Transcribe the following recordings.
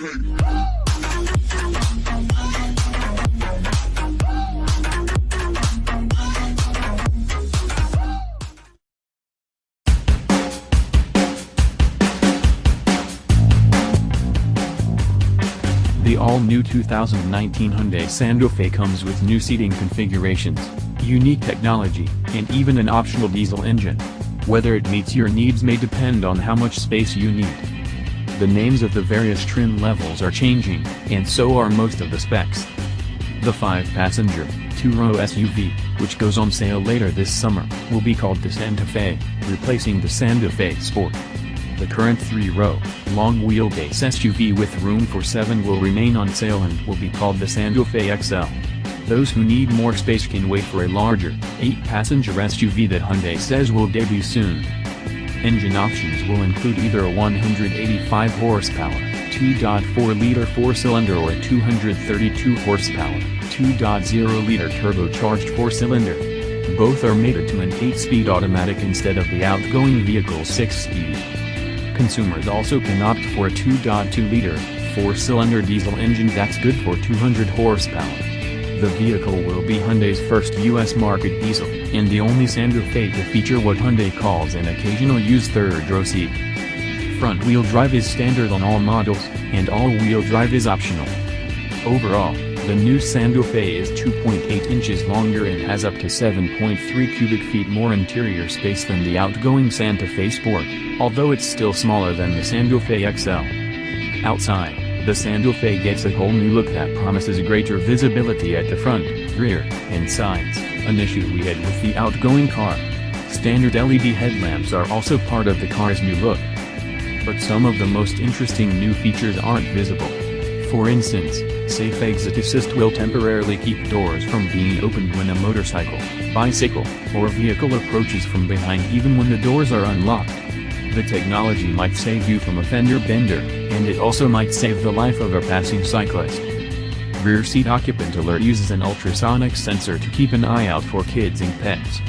The all-new 2019 Hyundai Santa Fe comes with new seating configurations, unique technology, and even an optional diesel engine. Whether it meets your needs may depend on how much space you need. The names of the various trim levels are changing, and so are most of the specs. The 5-passenger, 2-row SUV, which goes on sale later this summer, will be called the Santa Fe, replacing the Santa Fe Sport. The current 3-row, long-wheelbase SUV with room for 7 will remain on sale and will be called the Santa Fe XL. Those who need more space can wait for a larger, 8-passenger SUV that Hyundai says will debut soon. Engine options will include either a 185 horsepower, 2.4-liter 4-cylinder or a 232 horsepower, 2.0-liter turbocharged 4-cylinder. Both are mated to an 8-speed automatic instead of the outgoing vehicle's 6-speed. Consumers also can opt for a 2.2-liter, 4-cylinder diesel engine that's good for 200 horsepower. The vehicle will be Hyundai's first U.S. market diesel, and the only Santa Fe to feature what Hyundai calls an occasional use third-row seat. Front-wheel drive is standard on all models, and all-wheel drive is optional. Overall, the new Santa Fe is 2.8 inches longer and has up to 7.3 cubic feet more interior space than the outgoing Santa Fe Sport, although it's still smaller than the Santa Fe XL. Outside, the Santa Fe gets a whole new look that promises greater visibility at the front, rear, and sides, an issue we had with the outgoing car. Standard LED headlamps are also part of the car's new look. But some of the most interesting new features aren't visible. For instance, Safe Exit Assist will temporarily keep doors from being opened when a motorcycle, bicycle, or vehicle approaches from behind even when the doors are unlocked. The technology might save you from a fender bender, and it also might save the life of a passing cyclist. Rear seat occupant alert uses an ultrasonic sensor to keep an eye out for kids and pets.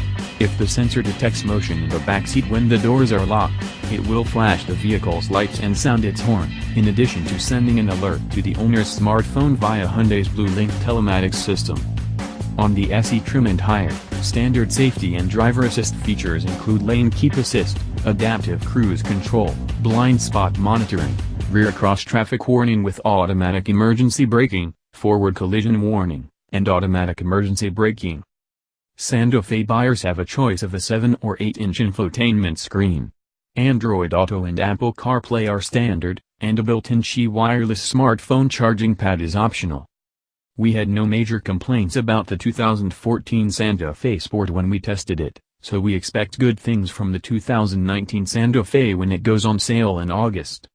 If the sensor detects motion in the backseat when the doors are locked, it will flash the vehicle's lights and sound its horn, in addition to sending an alert to the owner's smartphone via Hyundai's Blue Link telematics system. On the SE trim and higher, standard safety and driver assist features include lane keep assist, adaptive cruise control, blind spot monitoring, rear cross-traffic warning with automatic emergency braking, forward collision warning, and automatic emergency braking. Santa Fe buyers have a choice of a 7 or 8-inch infotainment screen. Android Auto and Apple CarPlay are standard, and a built-in Qi wireless smartphone charging pad is optional. We had no major complaints about the 2014 Santa Fe Sport when we tested it, so we expect good things from the 2019 Santa Fe when it goes on sale in August.